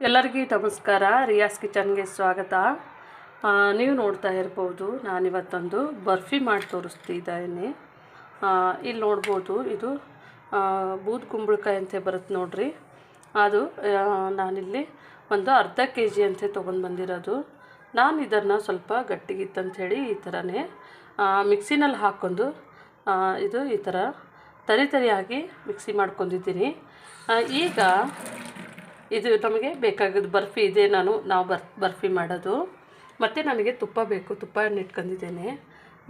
ಎಲ್ಲರಿಗೂ ನಮಸ್ಕಾರ. ರಿಯಾಸ್ ಕಿಚನ್ಗೆ ಸ್ವಾಗತ. ನೀವು ನೋಡ್ತಾ ಇರ್ಬೋದು, ನಾನಿವತ್ತೊಂದು ಬರ್ಫಿ ಮಾಡಿ ತೋರಿಸ್ತಿದ್ದೀನಿ. ಇಲ್ಲಿ ನೋಡ್ಬೋದು, ಇದು ಬೂದ್ ಕುಂಬಳಕಾಯಿ ಅಂತ ಬರುತ್ತೆ ನೋಡ್ರಿ. ಅದು ನಾನಿಲ್ಲಿ ಒಂದು ಅರ್ಧ kg ಅಂತ ತೊಗೊಂಡು ಬಂದಿರೋದು. ನಾನು ಇದನ್ನು ಸ್ವಲ್ಪ ಗಟ್ಟಿಗಿತ್ತಂಥೇಳಿ ಈ ಥರನೇ ಮಿಕ್ಸಿನಲ್ಲಿ ಹಾಕ್ಕೊಂಡು ಇದು ಈ ಥರ ತರಿಯಾಗಿ ಮಿಕ್ಸಿ ಮಾಡ್ಕೊಂಡಿದ್ದೀನಿ. ಈಗ ಇದು ನಮಗೆ ಬೇಕಾಗೋದು ಬರ್ಫಿ ಇದೆ. ನಾವು ಬರ್ಫಿ ಮಾಡೋದು. ಮತ್ತು ನನಗೆ ತುಪ್ಪ ಬೇಕು, ತುಪ್ಪವನ್ನು ಇಟ್ಕೊಂಡಿದ್ದೇನೆ.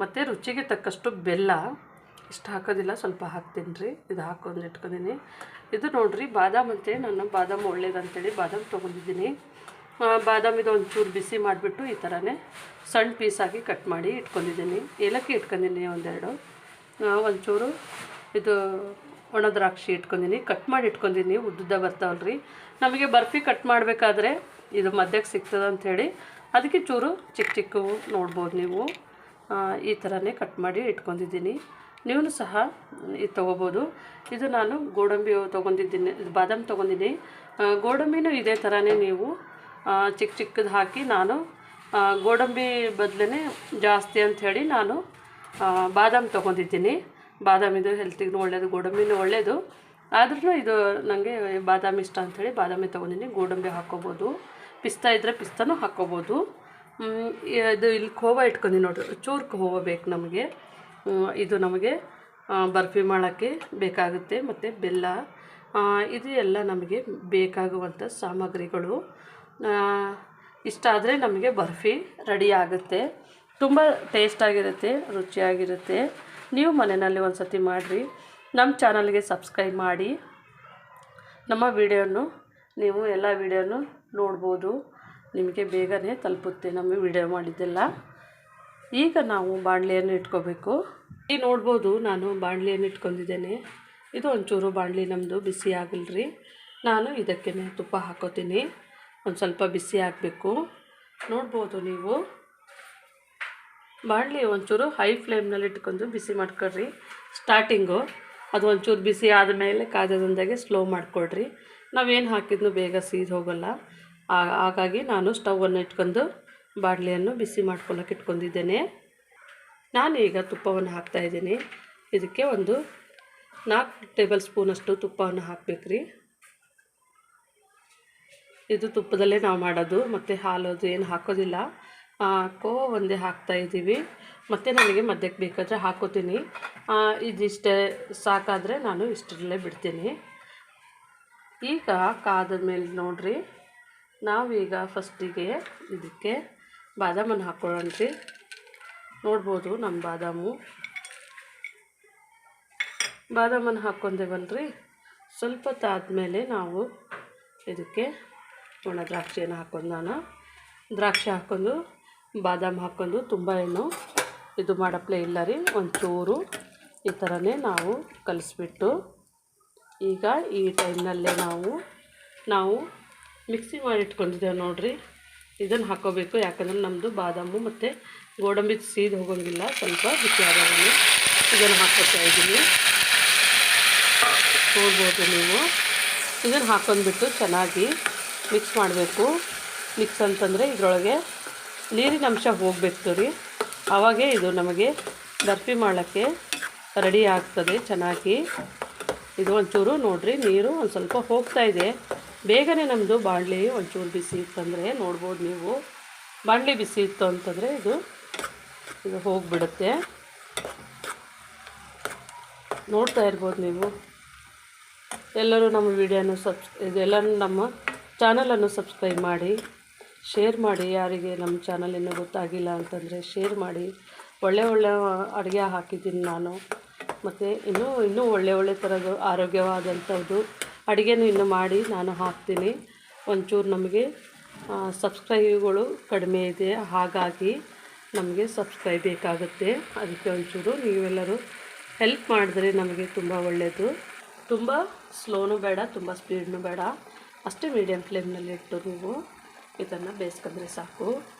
ಮತ್ತು ರುಚಿಗೆ ತಕ್ಕಷ್ಟು ಬೆಲ್ಲ, ಇಷ್ಟು ಹಾಕೋದಿಲ್ಲ, ಸ್ವಲ್ಪ ಹಾಕ್ತೀನಿ ರೀ. ಇದು ಹಾಕೊಂಡು ಇಟ್ಕೊಂಡಿದ್ದೀನಿ. ಇದು ನೋಡಿರಿ, ಬಾದಾಮ್ ಅಂತೇಳಿ ನಾನು ಬಾದಾಮ್ ಒಳ್ಳೇದಂತೇಳಿ ಬಾದಾಮ್ ತೊಗೊಂಡಿದ್ದೀನಿ. ಬಾದಾಮ್ ಇದು ಒಂಚೂರು ಬಿಸಿ ಮಾಡಿಬಿಟ್ಟು ಈ ಥರನೇ ಸಣ್ಣ ಪೀಸಾಗಿ ಕಟ್ ಮಾಡಿ ಇಟ್ಕೊಂಡಿದ್ದೀನಿ. ಏಲಕ್ಕಿ ಇಟ್ಕೊಂಡಿದ್ದೀನಿ ಒಂದೆರಡು, ಒಂಚೂರು ಇದು ಒಣ ದ್ರಾಕ್ಷಿ ಇಟ್ಕೊಂಡಿದ್ದೀನಿ, ಕಟ್ ಮಾಡಿ ಇಟ್ಕೊಂಡಿದ್ದೀನಿ. ಉದ್ದುದ್ದ ಬರ್ತಾವಲ್ರಿ, ನಮಗೆ ಬರ್ಫಿ ಕಟ್ ಮಾಡಬೇಕಾದ್ರೆ ಇದು ಮಧ್ಯಕ್ಕೆ ಸಿಗ್ತದೆ ಅಂಥೇಳಿ ಅದಕ್ಕೆ ಚೂರು ಚಿಕ್ಕ ಚಿಕ್ಕವು ನೋಡ್ಬೋದು ನೀವು. ಈ ಥರನೇ ಕಟ್ ಮಾಡಿ ಇಟ್ಕೊಂಡಿದ್ದೀನಿ. ನೀವು ಸಹ ಇದು ತೊಗೋಬೋದು. ಇದು ನಾನು ಗೋಡಂಬಿ ತೊಗೊಂಡಿದ್ದೀನಿ, ಬಾದಾಮ್ ತೊಗೊಂಡಿದ್ದೀನಿ. ಗೋಡಂಬಿನೂ ಇದೇ ಥರನೇ ನೀವು ಚಿಕ್ಕ ಚಿಕ್ಕದು ಹಾಕಿ, ನಾನು ಗೋಡಂಬಿ ಬದಲೇ ಜಾಸ್ತಿ ಅಂಥೇಳಿ ನಾನು ಬಾದಾಮ್ ತೊಗೊಂಡಿದ್ದೀನಿ. ಬಾದಾಮ್ ಇದು ಹೆಲ್ತಿಗೂ ಒಳ್ಳೆಯದು, ಗೋಡಂಬಿನೂ ಒಳ್ಳೆಯದು. ಆದ್ರೂ ಇದು ನನಗೆ ಬಾದಾಮಿ ಇಷ್ಟ ಅಂಥೇಳಿ ಬಾದಾಮಿ ತೊಗೊಂಡಿದ್ದೀನಿ. ಗೋಡಂಬಿ ಹಾಕ್ಕೋಬೋದು, ಪಿಸ್ತಾ ಇದ್ದರೆ ಪಿಸ್ತಾನೂ ಹಾಕ್ಕೋಬೋದು. ಇದು ಇಲ್ಲಿ ಖೋವಾ ಇಟ್ಕೊಂಡು ನೋಡಿರಿ, ಚೂರು ಖೋವಾ ಬೇಕು ನಮಗೆ. ಇದು ನಮಗೆ ಬರ್ಫಿ ಮಾಡೋಕ್ಕೆ ಬೇಕಾಗುತ್ತೆ. ಮತ್ತು ಬೆಲ್ಲ, ಇದು ಎಲ್ಲ ನಮಗೆ ಬೇಕಾಗುವಂಥ ಸಾಮಗ್ರಿಗಳು. ಇಷ್ಟಾದರೆ ನಮಗೆ ಬರ್ಫಿ ರೆಡಿ ಆಗುತ್ತೆ. ತುಂಬ ಟೇಸ್ಟಾಗಿರುತ್ತೆ, ರುಚಿಯಾಗಿರುತ್ತೆ. ನೀವು ಮನೆಯಲ್ಲಿ ಒಂದು ಸತಿ ಮಾಡಿರಿ. ನಮ್ಮ ಚಾನಲ್ಗೆ ಸಬ್ಸ್ಕ್ರೈಬ್ ಮಾಡಿ ನಮ್ಮ ವಿಡಿಯೋನು ನೀವು ಎಲ್ಲ ವಿಡಿಯೋನು ನೋಡ್ಬೋದು. ನಿಮಗೆ ಬೇಗನೆ ತಲುಪುತ್ತೆ ನಮ್ಮ ವಿಡಿಯೋ ಮಾಡಿದ್ದೆಲ್ಲ. ಈಗ ನಾವು ಬಾಣಲೆಯನ್ನು ಇಟ್ಕೋಬೇಕು. ಈಗ ನೋಡ್ಬೋದು, ನಾನು ಬಾಣಲೆಯನ್ನು ಇಟ್ಕೊಂಡಿದ್ದೇನೆ. ಇದು ಒಂಚೂರು ಬಾಣಲೆ ನಮ್ಮದು ಬಿಸಿ ಆಗಲ್ರಿ. ನಾನು ಇದಕ್ಕೆ ತುಪ್ಪ ಹಾಕೋತೀನಿ. ಒಂದು ಸ್ವಲ್ಪ ಬಿಸಿ ಆಗಬೇಕು. ನೋಡ್ಬೋದು ನೀವು, ಬಾಣಲೆ ಒಂಚೂರು ಹೈ ಫ್ಲೇಮ್ನಲ್ಲಿ ಇಟ್ಕೊಂಡು ಬಿಸಿ ಮಾಡ್ಕೊಳ್ರಿ ಸ್ಟಾರ್ಟಿಂಗು. ಅದು ಒಂಚೂರು ಬಿಸಿ ಆದಮೇಲೆ ಕಾದದಂದಾಗೆ ಸ್ಲೋ ಮಾಡಿಕೊಡ್ರಿ. ನಾವೇನು ಹಾಕಿದ್ನೂ ಬೇಗ ಸೀದು ಹೋಗೋಲ್ಲ. ಹಾಗಾಗಿ ನಾನು ಸ್ಟವನ್ನು ಇಟ್ಕೊಂಡು ಬಾಣಲೆಯನ್ನು ಬಿಸಿ ಮಾಡ್ಕೊಳ್ಳೋಕೆ ಇಟ್ಕೊಂಡಿದ್ದೇನೆ. ನಾನೀಗ ತುಪ್ಪವನ್ನು ಹಾಕ್ತಾಯಿದ್ದೀನಿ. ಇದಕ್ಕೆ ಒಂದು 4 ಟೇಬಲ್ ಸ್ಪೂನಷ್ಟು ತುಪ್ಪವನ್ನು ಹಾಕಬೇಕ್ರಿ. ಇದು ತುಪ್ಪದಲ್ಲೇ ನಾವು ಮಾಡೋದು, ಮತ್ತು ಹಾಲೋದು ಏನು ಹಾಕೋದಿಲ್ಲ. ಕೋವಾ ಒಂದೇ ಹಾಕ್ತಾಯಿದ್ದೀವಿ. ಮತ್ತು ನನಗೆ ಮಧ್ಯಕ್ಕೆ ಬೇಕಾದರೆ ಹಾಕೋತೀನಿ. ಇದಿಷ್ಟೇ ಸಾಕಾದರೆ ನಾನು ಇಷ್ಟರಲ್ಲೇ ಬಿಡ್ತೀನಿ. ಈಗ ಕಾದ ಮೇಲೆ ನೋಡಿರಿ, ನಾವೀಗ ಫಸ್ಟಿಗೆ ಇದಕ್ಕೆ ಬಾದಾಮನ್ನು ಹಾಕ್ಕೊಳ್ಳೋಣ್ರಿ. ನೋಡ್ಬೋದು, ನಮ್ಮ ಬಾದಾಮನ್ನು ಹಾಕ್ಕೊಂಡೇವಲ್ರಿ. ಸ್ವಲ್ಪ ತಾದ್ಮೇಲೆ ನಾವು ಇದಕ್ಕೆ ಒಣ ದ್ರಾಕ್ಷಿಯನ್ನು ಹಾಕ್ಕೊಂಡು, ನಾನು ದ್ರಾಕ್ಷಿ ಹಾಕ್ಕೊಂಡು ಬಾದಾಮ್ ಹಾಕ್ಕೊಂಡು ತುಂಬ ಏನು ಇದು ಮಾಡಪ್ಲೇ ಇಲ್ಲ ರೀ. ಒಂಚೂರು ಈ ಥರನೇ ನಾವು ಕಲಿಸ್ಬಿಟ್ಟು, ಈಗ ಈ ಟೈಮ್ನಲ್ಲೇ ನಾವು ಮಿಕ್ಸಿ ಮಾಡಿ ಇಟ್ಕೊಂಡಿದ್ದೇವೆ ನೋಡಿರಿ, ಇದನ್ನು ಹಾಕ್ಕೋಬೇಕು. ಯಾಕಂದರೆ ನಮ್ಮದು ಬಾದಾಮು ಮತ್ತು ಗೋಡಂಬಿ ಸೀದು ಹೋಗೋಂಗಿಲ್ಲ. ಸ್ವಲ್ಪ ಬಿಸಿ ಆದಾಗಲೇ ಇದನ್ನು ಹಾಕ್ಕೊತಾ ಇದ್ದೀನಿ. ನೋಡ್ಬೋದು ನೀವು, ಇದನ್ನು ಹಾಕ್ಕೊಂಡ್ಬಿಟ್ಟು ಚೆನ್ನಾಗಿ ಮಿಕ್ಸ್ ಮಾಡಬೇಕು. ಮಿಕ್ಸ್ ಅಂತಂದರೆ ಇದರೊಳಗೆ ನೀರಿನ ಅಂಶ ಹೋಗಬೇಕು ರೀ. ಆವಾಗೇ ಇದು ನಮಗೆ ಬರ್ಫಿ ಮಾಡೋಕ್ಕೆ ರೆಡಿ ಆಗ್ತದೆ ಚೆನ್ನಾಗಿ. ಇದು ಒಂಚೂರು ನೋಡಿರಿ, ನೀರು ಒಂದು ಸ್ವಲ್ಪ ಹೋಗ್ತಾಯಿದೆ. ಬೇಗನೆ ನಮ್ಮದು ಬಾಣಲೆ ಒಂಚೂರು ಬಿಸಿ ಇತ್ತಂದರೆ, ನೋಡ್ಬೋದು ನೀವು, ಬಾಣಲೆ ಬಿಸಿ ಇತ್ತು ಅಂತಂದರೆ ಇದು ಹೋಗಿಬಿಡುತ್ತೆ. ನೋಡ್ತಾ ಇರ್ಬೋದು ನೀವು. ಎಲ್ಲರೂ ನಮ್ಮ ವಿಡಿಯೋನು ಇದೆಲ್ಲನೂ ನಮ್ಮ ಚಾನಲನ್ನು ಸಬ್ಸ್ಕ್ರೈಬ್ ಮಾಡಿ, ಶೇರ್ ಮಾಡಿ. ಯಾರಿಗೆ ನಮ್ಮ ಚಾನಲ್ ಇನ್ನೂ ಗೊತ್ತಾಗಿಲ್ಲ ಅಂತಂದರೆ ಶೇರ್ ಮಾಡಿ. ಒಳ್ಳೆ ಅಡುಗೆ ಹಾಕಿದ್ದೀನಿ ನಾನು. ಮತ್ತು ಇನ್ನೂ ಒಳ್ಳೆ ಥರದ್ದು ಆರೋಗ್ಯವಾದಂಥದ್ದು ಅಡುಗೆನೂ ಇನ್ನೂ ಮಾಡಿ ನಾನು ಹಾಕ್ತೀನಿ. ಒಂಚೂರು ನಮಗೆ ಸಬ್ಸ್ಕ್ರೈಬ್ಗಳು ಕಡಿಮೆ ಇದೆ, ಹಾಗಾಗಿ ನಮಗೆ ಸಬ್ಸ್ಕ್ರೈಬ್ ಬೇಕಾಗುತ್ತೆ. ಅದಕ್ಕೆ ಒಂಚೂರು ನೀವೆಲ್ಲರೂ ಹೆಲ್ಪ್ ಮಾಡಿದ್ರೆ ನಮಗೆ ತುಂಬ ಒಳ್ಳೆಯದು. ತುಂಬ ಸ್ಲೋನೂ ಬೇಡ, ತುಂಬ ಸ್ಪೀಡ್ನೂ ಬೇಡ, ಅಷ್ಟೇ ಮೀಡಿಯಮ್ ಫ್ಲೇಮ್ನಲ್ಲಿ ಇಟ್ಟು ನೀವು ಇದನ್ನು ಬೇಯಿಸ್ಕೊಂಡ್ರೆ ಸಾಕು.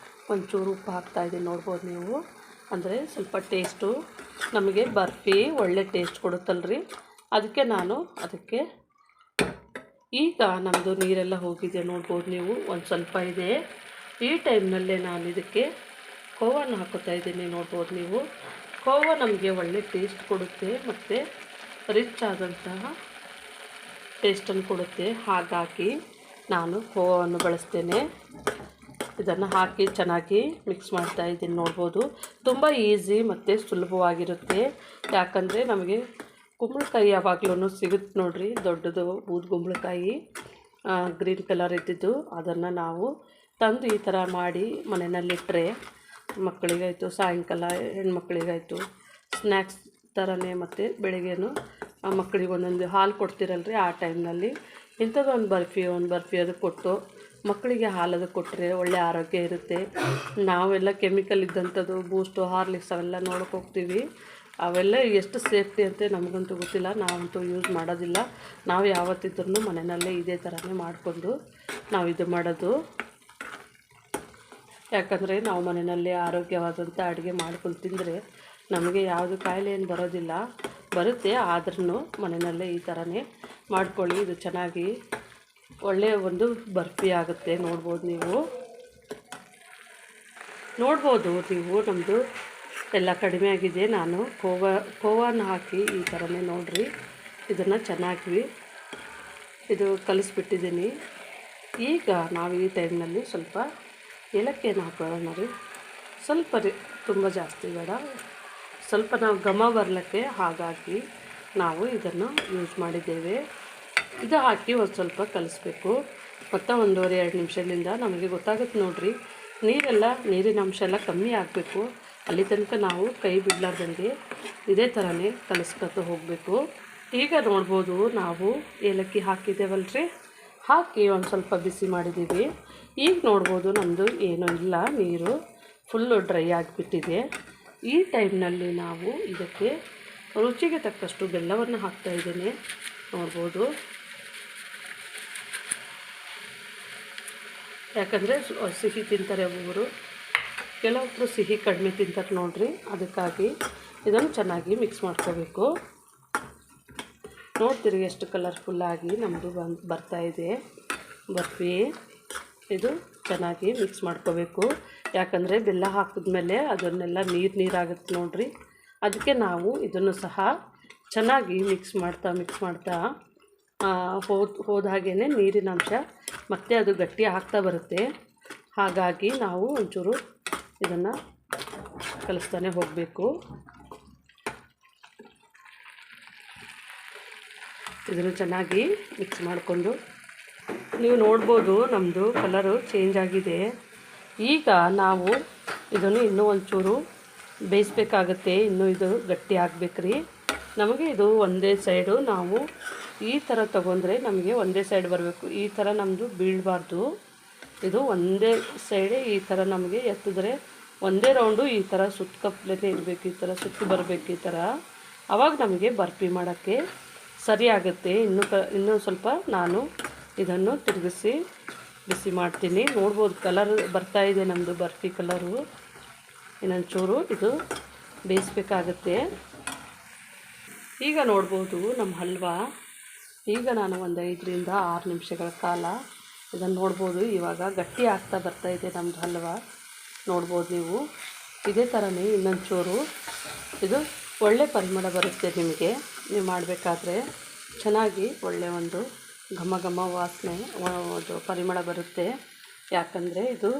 ಒಂಚೂರು ಉಪ್ಪು ಹಾಕ್ತಾಯಿದ್ದೀನಿ, ನೋಡ್ಬೋದು ನೀವು. ಅಂದರೆ ಸ್ವಲ್ಪ ಟೇಸ್ಟು ನಮಗೆ ಬರ್ಫಿ ಒಳ್ಳೆ ಟೇಸ್ಟ್ ಕೊಡುತ್ತಲ್ರಿ. ಅದಕ್ಕೆ ನಾನು ಈಗ ನಮ್ಮದು ನೀರೆಲ್ಲ ಹೋಗಿದೆ ನೋಡ್ಬೋದು ನೀವು, ಒಂದು ಸ್ವಲ್ಪ ಇದೆ. ಈ ಟೈಮ್ನಲ್ಲೇ ನಾನು ಇದಕ್ಕೆ ಕೋವನ್ನು ಹಾಕೋತಾ ಇದ್ದೀನಿ ನೋಡ್ಬೋದು ನೀವು. ಕೋವಾ ನಮಗೆ ಒಳ್ಳೆ ಟೇಸ್ಟ್ ಕೊಡುತ್ತೆ ಮತ್ತು ರಿಚ್ ಆದಂತಹ ಟೇಸ್ಟನ್ನು ಕೊಡುತ್ತೆ. ಹಾಗಾಗಿ ನಾನು ಕೋವಾವನ್ನು ಬಳಸ್ತೇನೆ. ಇದನ್ನು ಹಾಕಿ ಚೆನ್ನಾಗಿ ಮಿಕ್ಸ್ ಮಾಡ್ತಾ ಇದ್ದೀನಿ ನೋಡ್ಬೋದು. ತುಂಬ ಈಸಿ ಮತ್ತು ಸುಲಭವಾಗಿರುತ್ತೆ. ಯಾಕಂದರೆ ನಮಗೆ ಕುಂಬಳಕಾಯಿ ಯಾವಾಗಲೂ ಸಿಗುತ್ತೆ ನೋಡಿರಿ, ದೊಡ್ಡದು ಬೂದು ಕುಂಬಳಕಾಯಿ ಗ್ರೀನ್ ಕಲರ್ ಇದ್ದಿದ್ದು. ಅದನ್ನು ನಾವು ತಂದು ಈ ಥರ ಮಾಡಿ ಮನೆಯಲ್ಲಿಟ್ಟರೆ ಮಕ್ಕಳಿಗಾಯಿತು, ಸಾಯಂಕಾಲ ಹೆಣ್ಮಕ್ಳಿಗಾಯಿತು ಸ್ನ್ಯಾಕ್ಸ್ ಥರನೇ, ಮತ್ತು ಬೆಳಿಗ್ಗೆನೂ ಮಕ್ಕಳಿಗೆ ಒಂದೊಂದು ಹಾಲು ಕೊಡ್ತಿರಲ್ರಿ, ಆ ಟೈಮ್ನಲ್ಲಿ ಇಂಥದ್ದು ಒಂದು ಬರ್ಫಿ ಅದು ಕೊಟ್ಟು ಮಕ್ಕಳಿಗೆ ಹಾಲದು ಕೊಟ್ಟರೆ ಒಳ್ಳೆ ಆರೋಗ್ಯ ಇರುತ್ತೆ. ನಾವೆಲ್ಲ ಕೆಮಿಕಲ್ ಇದ್ದಂಥದ್ದು ಬೂಸ್ಟು ಹಾರ್ಲಿಕ್ಸ್ ಅವೆಲ್ಲ ನೋಡೋಕೆ ಹೋಗ್ತೀವಿ. ಅವೆಲ್ಲ ಎಷ್ಟು ಸೇಫ್ಟಿ ಅಂತ ನಮಗಂತೂ ಗೊತ್ತಿಲ್ಲ, ನಾವಂತೂ ಯೂಸ್ ಮಾಡೋದಿಲ್ಲ. ನಾವು ಯಾವತ್ತಿದ್ರೂ ಮನೆಯಲ್ಲೇ ಇದೇ ಥರನೇ ಮಾಡಿಕೊಂಡು ನಾವು ಇದು ಮಾಡೋದು. ಯಾಕಂದರೆ ನಾವು ಮನೆಯಲ್ಲೇ ಆರೋಗ್ಯವಾದಂಥ ಅಡುಗೆ ಮಾಡ್ಕೊಂಡು ತಿಂದರೆ ನಮಗೆ ಯಾವುದು ಕಾಯಿಲೆ ಏನು ಬರೋದಿಲ್ಲ. ಬರುತ್ತೆ, ಆದ್ರೂ ಮನೆಯಲ್ಲೇ ಈ ಥರನೇ ಮಾಡ್ಕೊಳ್ಳಿ. ಇದು ಚೆನ್ನಾಗಿ ಒಳ್ಳೆಯ ಒಂದು ಬರ್ಫಿ ಆಗುತ್ತೆ. ನೋಡ್ಬೋದು ನೀವು ನಮ್ಮದು ಎಲ್ಲ ಕಡಿಮೆ ಆಗಿದೆ. ನಾನು ಕೋವಾನ ಹಾಕಿ ಈ ಥರನೇ ನೋಡಿರಿ ಇದನ್ನು ಚೆನ್ನಾಗಿ ಇದು ಕಲಿಸ್ಬಿಟ್ಟಿದ್ದೀನಿ. ಈಗ ನಾವು ಈ ಟೈಮ್ನಲ್ಲಿ ಸ್ವಲ್ಪ ಏಲಕ್ಕಿಯನ್ನು ಹಾಕೋಣ ರೀ, ಸ್ವಲ್ಪ ತುಂಬ ಜಾಸ್ತಿ ಬೇಡ, ಸ್ವಲ್ಪ ನಾವು ಘಮ ಬರಲಿಕ್ಕೆ. ಹಾಗಾಗಿ ನಾವು ಇದನ್ನು ಯೂಸ್ ಮಾಡಿದ್ದೇವೆ. ಇದು ಹಾಕಿ ಒಂದು ಸ್ವಲ್ಪ ಕಲಿಸ್ಬೇಕು. ಮತ್ತು 1.5-2 ನಿಮಿಷದಿಂದ ನಮಗೆ ಗೊತ್ತಾಗುತ್ತೆ ನೋಡಿರಿ, ನೀರಿನ ಅಂಶ ಎಲ್ಲ ಕಮ್ಮಿ ಆಗಬೇಕು. ಅಲ್ಲಿ ತನಕ ನಾವು ಕೈ ಬಿಡಲಾರ್ದಂಗೆ ಇದೇ ಥರನೇ ಕಲಿಸ್ಕೊತ ಹೋಗಬೇಕು. ಈಗ ನೋಡ್ಬೋದು ನಾವು ಏಲಕ್ಕಿ ಹಾಕಿದ್ದೇವಲ್ರಿ, ಹಾಕಿ ಒಂದು ಸ್ವಲ್ಪ ಬಿಸಿ ಮಾಡಿದ್ದೀವಿ. ಈಗ ನೋಡ್ಬೋದು ನಮ್ಮದು ಏನೂ ಇಲ್ಲ, ನೀರು ಫುಲ್ಲು ಡ್ರೈ ಆಗಿಬಿಟ್ಟಿದೆ. ಈ ಟೈಮ್ನಲ್ಲಿ ನಾವು ಇದಕ್ಕೆ ರುಚಿಗೆ ತಕ್ಕಷ್ಟು ಬೆಲ್ಲವನ್ನು ಹಾಕ್ತಾಯಿದ್ದೇನೆ ನೋಡ್ಬೋದು. ಯಾಕಂದರೆ ಸಿಹಿ ತಿಂತಾರೆ ಒಬ್ಬೊಬ್ಬರು, ಕೆಲವೊಬ್ಬರು ಸಿಹಿ ಕಡಿಮೆ ತಿಂತಾರೆ ನೋಡಿರಿ. ಅದಕ್ಕಾಗಿ ಇದನ್ನು ಚೆನ್ನಾಗಿ ಮಿಕ್ಸ್ ಮಾಡ್ಕೋಬೇಕು. ನೋಡ್ತೀರಿ ಎಷ್ಟು ಕಲರ್ಫುಲ್ಲಾಗಿ ನಮ್ಮದು ಬರ್ತಾಯಿದೆ ಬರ್ಫಿ. ಇದು ಚೆನ್ನಾಗಿ ಮಿಕ್ಸ್ ಮಾಡ್ಕೋಬೇಕು. ಯಾಕಂದರೆ ಬೆಲ್ಲ ಹಾಕಿದ್ಮೇಲೆ ಅದನ್ನೆಲ್ಲ ನೀರಾಗುತ್ತೆ ನೋಡಿರಿ. ಅದಕ್ಕೆ ನಾವು ಇದನ್ನು ಸಹ ಚೆನ್ನಾಗಿ ಮಿಕ್ಸ್ ಮಾಡ್ತಾ ಹೋದ ಹಾಗೇ ನೀರಿನ ಅಂಶ ಮತ್ತೆ ಅದು ಗಟ್ಟಿ ಆಗ್ತಾ ಬರುತ್ತೆ. ಹಾಗಾಗಿ ನಾವು ಒಂಚೂರು ಇದನ್ನು ಕಲಿಸ್ತಾನೆ ಹೋಗಬೇಕು. ಇದನ್ನು ಚೆನ್ನಾಗಿ ಮಿಕ್ಸ್ ಮಾಡಿಕೊಂಡು ನೀವು ನೋಡ್ಬೋದು ನಮ್ಮದು ಕಲರು ಚೇಂಜ್ ಆಗಿದೆ. ಈಗ ನಾವು ಇದನ್ನು ಇನ್ನೂ ಒಂಚೂರು ಬೇಯಿಸ್ಬೇಕಾಗತ್ತೆ. ಇನ್ನೂ ಇದು ಗಟ್ಟಿ ಆಗಬೇಕ್ರಿ. ನಮಗೆ ಇದು ಒಂದೇ ಸೈಡು ನಾವು ಈ ಥರ ತೊಗೊಂಡ್ರೆ ನಮಗೆ ಒಂದೇ ಸೈಡ್ ಬರಬೇಕು. ಈ ಥರ ನಮ್ಮದು ಬೀಳಬಾರ್ದು. ಇದು ಒಂದೇ ಸೈಡೇ ಈ ಥರ ನಮಗೆ ಎತ್ತಿದ್ರೆ ಒಂದೇ ರೌಂಡು ಈ ಥರ ಸುತ್ತಕಪ್ಲೇ ಇರಬೇಕು. ಈ ಥರ ಸುತ್ತು ಬರಬೇಕು. ಈ ಥರ ಆವಾಗ ನಮಗೆ ಬರ್ಫಿ ಮಾಡೋಕ್ಕೆ ಸರಿ ಆಗುತ್ತೆ. ಇನ್ನೂ ಸ್ವಲ್ಪ ನಾನು ಇದನ್ನು ತಿರುಗಿಸಿ ಬಿಸಿ ಮಾಡ್ತೀನಿ. ನೋಡ್ಬೋದು ಕಲರ್ ಬರ್ತಾಯಿದೆ ನಮ್ಮದು ಬರ್ಫಿ ಕಲರು. ಇನ್ನೊಂಚೂರು ಇದು ಬೇಯಿಸ್ಬೇಕಾಗತ್ತೆ. ಈಗ ನೋಡ್ಬೋದು ನಮ್ಮ ಹಲ್ವಾ ಈಗ ನಾನು ಒಂದು 5-6 ನಿಮಿಷಗಳ ಕಾಲ ಇದನ್ನು ನೋಡ್ಬೋದು. ಇವಾಗ ಗಟ್ಟಿ ಆಗ್ತಾ ಬರ್ತಾಯಿದೆ ನಮ್ಮದು ಹಲ್ವಾ. ನೋಡ್ಬೋದು ನೀವು ಇದೇ ಥರನೇ ಇನ್ನೊಂಚೂರು ಇದು ಒಳ್ಳೆ ಪರಿಮಳ ಬರುತ್ತೆ. ನಿಮಗೆ ನೀವು ಮಾಡಬೇಕಾದ್ರೆ ಚೆನ್ನಾಗಿ ಒಳ್ಳೆಯ ಒಂದು ಘಮ ವಾಸನೆ ಒಂದು ಪರಿಮಳ ಬರುತ್ತೆ. ಯಾಕಂದರೆ ಇದು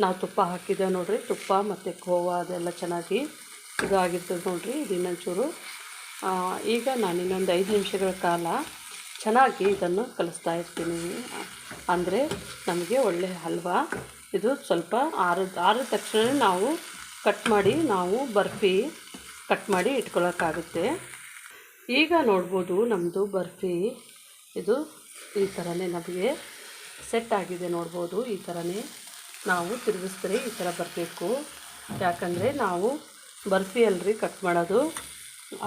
ನಾವು ತುಪ್ಪ ಹಾಕಿದ್ದೇವೆ ನೋಡಿರಿ, ತುಪ್ಪ ಮತ್ತು ಖೋವಾ ಅದೆಲ್ಲ ಚೆನ್ನಾಗಿ ಇದು ಆಗಿರ್ತದೆ ನೋಡಿರಿ. ಇದು ಇನ್ನೊಂಚೂರು ಈಗ ನಾನು ಇನ್ನೊಂದು 5 ನಿಮಿಷಗಳ ಕಾಲ ಚೆನ್ನಾಗಿ ಇದನ್ನು ಕಲಿಸ್ತಾ ಇರ್ತೀನಿ. ಅಂದರೆ ನಮಗೆ ಒಳ್ಳೆಯ ಹಲ್ವಾ ಇದು ಸ್ವಲ್ಪ ಆರಿದ ತಕ್ಷಣ ನಾವು ನಾವು ಬರ್ಫಿ ಕಟ್ ಮಾಡಿ ಇಟ್ಕೊಳ್ಳೋಕ್ಕಾಗುತ್ತೆ. ಈಗ ನೋಡ್ಬೋದು ನಮ್ಮದು ಬರ್ಫಿ ಇದು ಈ ಥರನೇ ನಮಗೆ ಸೆಟ್ ಆಗಿದೆ. ನೋಡ್ಬೋದು ಈ ಥರನೇ ನಾವು ತಿರುಗಿಸಿದ್ರೆ ಈ ಥರ ಬರಬೇಕು. ಯಾಕಂದರೆ ನಾವು ಬರ್ಫಿ ಅಲ್ರಿ ಕಟ್ ಮಾಡೋದು.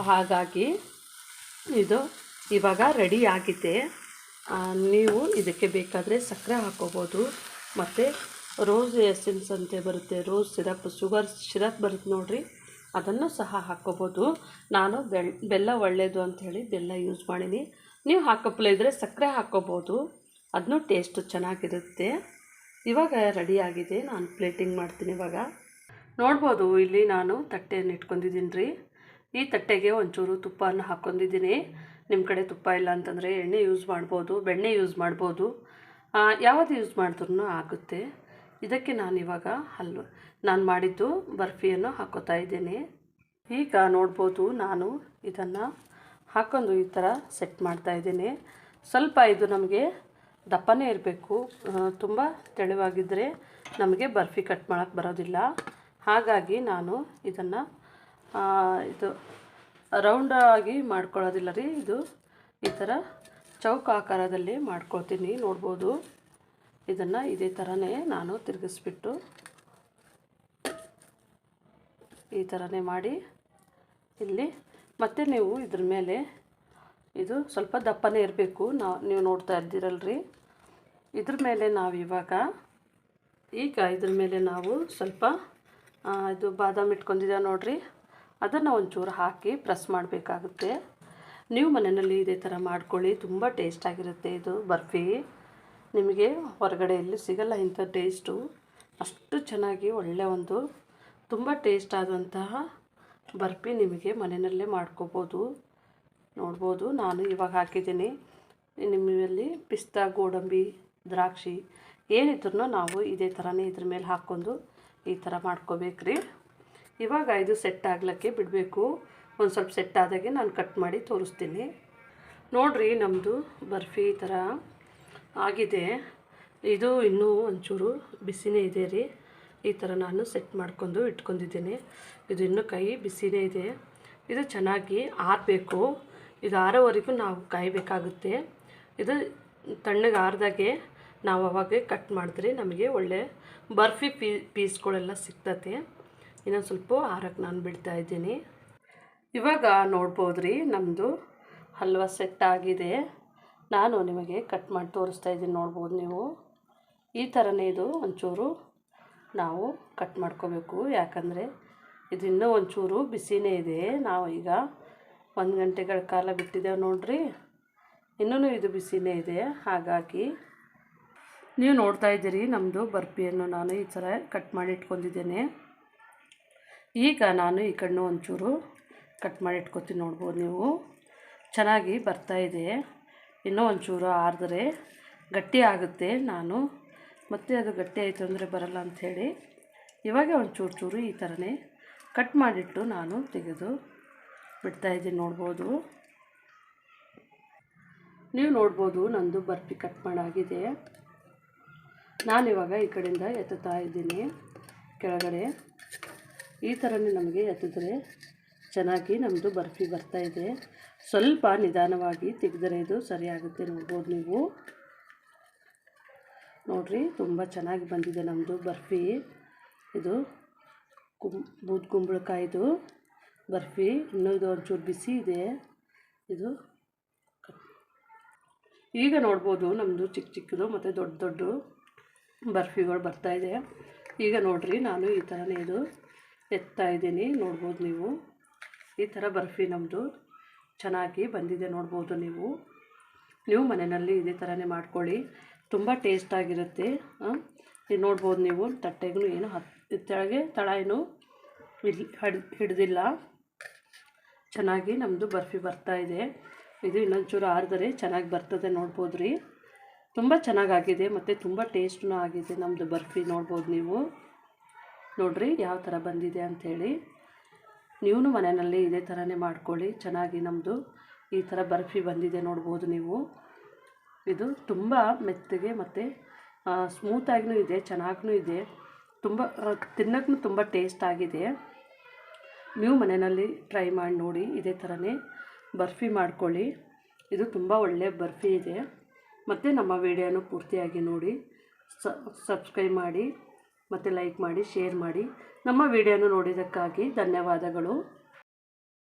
ಹಾಗಾಗಿ ಇದು ಇವಾಗ ರೆಡಿ ಆಗಿದೆ. ನೀವು ಇದಕ್ಕೆ ಬೇಕಾದರೆ ಸಕ್ಕರೆ ಹಾಕ್ಕೋಬೋದು, ಮತ್ತು ರೋಸ್ ಎಸೆನ್ಸ್ ಅಂತ ಬರುತ್ತೆ, ರೋಸ್ ಸಿರಪ್, ಶುಗರ್ ಸಿರಪ್ ಬರುತ್ತೆ ನೋಡಿರಿ, ಅದನ್ನು ಸಹ ಹಾಕ್ಕೋಬೋದು. ನಾನು ಬೆಲ್ಲ ಒಳ್ಳೆಯದು ಅಂಥೇಳಿ ಬೆಲ್ಲ ಯೂಸ್ ಮಾಡೀನಿ. ನೀವು ಹಾಕೋಪ್ಲೆ ಇದ್ದರೆ ಸಕ್ಕರೆ ಹಾಕ್ಕೋಬೋದು, ಅದನ್ನೂ ಟೇಸ್ಟು ಚೆನ್ನಾಗಿರುತ್ತೆ. ಇವಾಗ ರೆಡಿಯಾಗಿದೆ, ನಾನು ಪ್ಲೇಟಿಂಗ್ ಮಾಡ್ತೀನಿ. ಇವಾಗ ನೋಡ್ಬೋದು, ಇಲ್ಲಿ ನಾನು ತಟ್ಟೆಯನ್ನು ಇಟ್ಕೊಂಡಿದ್ದೀನಿ ರೀ. ಈ ತಟ್ಟೆಗೆ ಒಂಚೂರು ತುಪ್ಪವನ್ನು ಹಾಕ್ಕೊಂಡಿದ್ದೀನಿ. ನಿಮ್ಮ ಕಡೆ ತುಪ್ಪ ಇಲ್ಲ ಅಂತಂದರೆ ಎಣ್ಣೆ ಯೂಸ್ ಮಾಡ್ಬೋದು, ಬೆಣ್ಣೆ ಯೂಸ್ ಮಾಡ್ಬೋದು, ಯಾವುದು ಯೂಸ್ ಮಾಡಿದ್ರೂ ಆಗುತ್ತೆ. ಇದಕ್ಕೆ ನಾನಿವಾಗ ನಾನು ಮಾಡಿದ್ದು ಬರ್ಫಿಯನ್ನು ಹಾಕೋತಾ ಇದ್ದೀನಿ. ಈಗ ನೋಡ್ಬೋದು, ನಾನು ಇದನ್ನು ಹಾಕ್ಕೊಂಡು ಈ ಥರ ಸೆಟ್ ಮಾಡ್ತಾಯಿದ್ದೀನಿ. ಸ್ವಲ್ಪ ಇದು ನಮಗೆ ದಪ್ಪನೇ ಇರಬೇಕು, ತುಂಬ ತೆಳುವಾಗಿದ್ದರೆ ನಮಗೆ ಬರ್ಫಿ ಕಟ್ ಮಾಡೋಕ್ಕೆ ಬರೋದಿಲ್ಲ. ಹಾಗಾಗಿ ನಾನು ಇದನ್ನು ಇದು ರೌಂಡಾಗಿ ಮಾಡ್ಕೊಳ್ಳೋದಿಲ್ಲ ರೀ, ಇದು ಈ ಥರ ಚೌಕ ಆಕಾರದಲ್ಲಿ ಮಾಡ್ಕೊಳ್ತೀನಿ. ನೋಡ್ಬೋದು, ಇದನ್ನು ಇದೇ ಥರನೇ ನಾನು ತಿರುಗಿಸ್ಬಿಟ್ಟು ಈ ಥರನೇ ಮಾಡಿ ಇಲ್ಲಿ ಮತ್ತು ನೀವು ಇದ್ರ ಮೇಲೆ ಇದು ಸ್ವಲ್ಪ ದಪ್ಪನೇ ಇರಬೇಕು, ನೀವು ನೋಡ್ತಾ ಇದ್ದೀರಲ್ರಿ. ಇದ್ರ ಮೇಲೆ ನಾವು ಈಗ ಇದ್ರ ಮೇಲೆ ನಾವು ಸ್ವಲ್ಪ ಇದು ಬಾದಾಮ್ ಇಟ್ಕೊಂಡಿದ್ದೀವಿ ನೋಡಿರಿ, ಅದನ್ನು ಒಂಚೂರು ಹಾಕಿ ಪ್ರೆಸ್ ಮಾಡಬೇಕಾಗುತ್ತೆ. ನೀವು ಮನೆಯಲ್ಲಿ ಇದೇ ಥರ ಮಾಡ್ಕೊಳ್ಳಿ, ತುಂಬ ಟೇಸ್ಟಾಗಿರುತ್ತೆ ಇದು ಬರ್ಫಿ. ನಿಮಗೆ ಹೊರಗಡೆ ಎಲ್ಲಿ ಸಿಗಲ್ಲ ಇಂಥ ಟೇಸ್ಟು, ಅಷ್ಟು ಚೆನ್ನಾಗಿ ಒಳ್ಳೆಯ ಒಂದು ತುಂಬ ಟೇಸ್ಟ್ ಆದಂತಹ ಬರ್ಫಿ ನಿಮಗೆ ಮನೆಯಲ್ಲೇ ಮಾಡ್ಕೋಬೋದು. ನೋಡ್ಬೋದು, ನಾನು ಇವಾಗ ಹಾಕಿದ್ದೀನಿ. ನಿಮ್ಮಲ್ಲಿ ಪಿಸ್ತಾ, ಗೋಡಂಬಿ, ದ್ರಾಕ್ಷಿ ಏನಿದ್ರೂ ನಾವು ಇದೇ ಥರನೇ ಇದ್ರ ಮೇಲೆ ಹಾಕ್ಕೊಂಡು ಈ ಥರ ಮಾಡ್ಕೋಬೇಕ್ರಿ. ಇವಾಗ ಇದು ಸೆಟ್ ಆಗ್ಲಿಕ್ಕೆ ಬಿಡಬೇಕು. ಒಂದು ಸ್ವಲ್ಪ ಸೆಟ್ ಆದಾಗೆ ನಾನು ಕಟ್ ಮಾಡಿ ತೋರಿಸ್ತೀನಿ. ನೋಡಿರಿ, ನಮ್ಮದು ಬರ್ಫಿ ಈ ಥರ ಆಗಿದೆ. ಇದು ಇನ್ನೂ ಒಂಚೂರು ಬಿಸಿನೇ ಇದೆ ರೀ. ಈ ಥರ ನಾನು ಸೆಟ್ ಮಾಡ್ಕೊಂಡು ಇಟ್ಕೊಂಡಿದ್ದೀನಿ. ಇದು ಇನ್ನೂ ಕೈ ಬಿಸಿನೇ ಇದೆ. ಇದು ಚೆನ್ನಾಗಿ ಆರಬೇಕು. ಇದು ಆರೋವರೆಗೂ ನಾವು ಕಾಯಬೇಕಾಗುತ್ತೆ. ಇದು ತಣ್ಣಗೆ ಆರಿದಾಗೆ ನಾವು ಅವಾಗೆ ಕಟ್ ಮಾಡಿದ್ರೆ ನಮಗೆ ಒಳ್ಳೆ ಬರ್ಫಿ ಪೀಸ್ಗಳೆಲ್ಲ ಸಿಗ್ತತೆ. ಇನ್ನೊಂದು ಸ್ವಲ್ಪ ಆರಕ್ಕೆ ನಾನು ಬಿಡ್ತಾಯಿದ್ದೀನಿ. ಇವಾಗ ನೋಡ್ಬೋದು ರೀ, ನಮ್ಮದು ಹಲ್ವಾ ಸೆಟ್ ಆಗಿದೆ. ನಾನು ನಿಮಗೆ ಕಟ್ ಮಾಡಿ ತೋರಿಸ್ತಾ ಇದ್ದೀನಿ. ನೋಡ್ಬೋದು ನೀವು, ಈ ಥರನೇ ಇದು ಒಂಚೂರು ನಾವು ಕಟ್ ಮಾಡ್ಕೋಬೇಕು. ಯಾಕಂದರೆ ಇದು ಇನ್ನೂ ಒಂಚೂರು ಬಿಸಿನೇ ಇದೆ. ನಾವು ಈಗ 1 ಗಂಟೆಗಳ ಕಾಲ ಬಿಟ್ಟಿದ್ದೇವೆ ನೋಡ್ರಿ, ಇನ್ನೂ ಇದು ಬಿಸಿನೇ ಇದೆ. ಹಾಗಾಗಿ ನೀವು ನೋಡ್ತಾ ಇದ್ದೀರಿ, ನಮ್ಮದು ಬರ್ಫಿಯನ್ನು ನಾನು ಈ ಥರ ಕಟ್ ಮಾಡಿ ಇಟ್ಕೊಂಡಿದ್ದೇನೆ. ಈಗ ನಾನು ಈ ಕಣ್ಣು ಒಂಚೂರು ಕಟ್ ಮಾಡಿ ಇಟ್ಕೊತೀನಿ. ನೋಡ್ಬೋದು ನೀವು, ಚೆನ್ನಾಗಿ ಬರ್ತಾಯಿದೆ. ಇನ್ನೂ ಒಂಚೂರು ಆರಿದ್ರೆ ಗಟ್ಟಿ ಆಗುತ್ತೆ. ನಾನು ಮತ್ತೆ ಅದು ಗಟ್ಟಿ ಆಯಿತು ಅಂದರೆ ಬರಲ್ಲ ಅಂಥೇಳಿ ಇವಾಗ ಒಂದು ಚೂರು ಈ ಥರನೇ ಕಟ್ ಮಾಡಿಟ್ಟು ನಾನು ತೆಗೆದು ಬಿಡ್ತಾಯಿದ್ದೀನಿ. ನೋಡ್ಬೋದು, ನೀವು ನೋಡ್ಬೋದು, ನಂದು ಬರ್ಫಿ ಕಟ್ ಮಾಡಾಗಿದೆ. ನಾನಿವಾಗ ಈ ಕಡೆಯಿಂದ ಎತ್ತುತ್ತಾ ಇದ್ದೀನಿ ಕೆಳಗಡೆ. ಈ ಥರನೇ ನಮಗೆ ಎತ್ತಿದ್ರೆ ಚೆನ್ನಾಗಿ ನಮ್ಮದು ಬರ್ಫಿ ಬರ್ತಾಯಿದೆ. ಸ್ವಲ್ಪ ನಿಧಾನವಾಗಿ ತೆಗೆದರೆ ಇದು ಸರಿಯಾಗುತ್ತೆ. ನೋಡ್ಬೋದು ನೀವು, ನೋಡಿರಿ, ತುಂಬ ಚೆನ್ನಾಗಿ ಬಂದಿದೆ ನಮ್ಮದು ಬರ್ಫಿ. ಇದು ಬೂದ್ ಕುಂಬಳಕಾಯಿದು ಬರ್ಫಿ. ಇನ್ನೂ ಇದು ಒಂಚೂರು ಬಿಸಿ ಇದೆ. ಇದು ಈಗ ನೋಡ್ಬೋದು, ನಮ್ಮದು ಚಿಕ್ಕ ಚಿಕ್ಕದು ಮತ್ತು ದೊಡ್ಡ ದೊಡ್ಡ ಬರ್ಫಿಗಳು ಬರ್ತಾಯಿದೆ. ಈಗ ನೋಡಿರಿ, ನಾನು ಈ ಥರನೇ ಇದು ಎತ್ತಾಯಿದ್ದೀನಿ. ನೋಡ್ಬೋದು ನೀವು, ಈ ಥರ ಬರ್ಫಿ ನಮ್ಮದು ಚೆನ್ನಾಗಿ ಬಂದಿದೆ. ನೋಡ್ಬೋದು ನೀವು ಮನೆಯಲ್ಲಿ ಇದೇ ಥರನೇ ಮಾಡ್ಕೊಳ್ಳಿ, ತುಂಬ ಟೇಸ್ಟಾಗಿರುತ್ತೆ. ಇದು ನೋಡ್ಬೋದು ನೀವು, ತಟ್ಟೆಗೂ ಏನು ಕೆಳಗೆ ತಳ ಏನು ಹಿಡ್ದಿಲ್ಲ. ಚೆನ್ನಾಗಿ ನಮ್ಮದು ಬರ್ಫಿ ಬರ್ತಾಯಿದೆ. ಇದು ಇನ್ನೊಂಚೂರು ಆರಿದರೆ ಚೆನ್ನಾಗಿ ಬರ್ತದೆ. ನೋಡ್ಬೋದು ರೀ, ತುಂಬ ಚೆನ್ನಾಗಾಗಿದೆ ಮತ್ತು ತುಂಬ ಟೇಸ್ಟೂ ಆಗಿದೆ ನಮ್ಮದು ಬರ್ಫಿ. ನೋಡ್ಬೋದು ನೀವು, ನೋಡಿರಿ ಯಾವ ಥರ ಬಂದಿದೆ ಅಂಥೇಳಿ. ನೀವು ಮನೆಯಲ್ಲಿ ಇದೇ ಥರನೇ ಮಾಡ್ಕೊಳ್ಳಿ. ಚೆನ್ನಾಗಿ ನಮ್ಮದು ಈ ಥರ ಬರ್ಫಿ ಬಂದಿದೆ. ನೋಡ್ಬೋದು ನೀವು, ಇದು ತುಂಬ ಮೆತ್ತಗೆ ಮತ್ತು ಸ್ಮೂತಾಗಿಯೂ ಇದೆ, ಚೆನ್ನಾಗೂ ಇದೆ. ತುಂಬ ತಿನ್ನೋಕ್ಕೂ ತುಂಬ ಟೇಸ್ಟ್ ಆಗಿದೆ. ನೀವು ಮನೆಯಲ್ಲಿ ಟ್ರೈ ಮಾಡಿ ನೋಡಿ, ಇದೇ ಥರನೇ ಬರ್ಫಿ ಮಾಡ್ಕೊಳ್ಳಿ. ಇದು ತುಂಬ ಒಳ್ಳೆಯ ಬರ್ಫಿ ಇದೆ. ಮತ್ತು ನಮ್ಮ ವಿಡಿಯೋನು ಪೂರ್ತಿಯಾಗಿ ನೋಡಿ, ಸಬ್ಸ್ಕ್ರೈಬ್ ಮಾಡಿ ಮತ್ತು ಲೈಕ್ ಮಾಡಿ, ಶೇರ್ ಮಾಡಿ. ನಮ್ಮ ವಿಡಿಯೋನು ನೋಡಿದ್ದಕ್ಕಾಗಿ ಧನ್ಯವಾದಗಳು.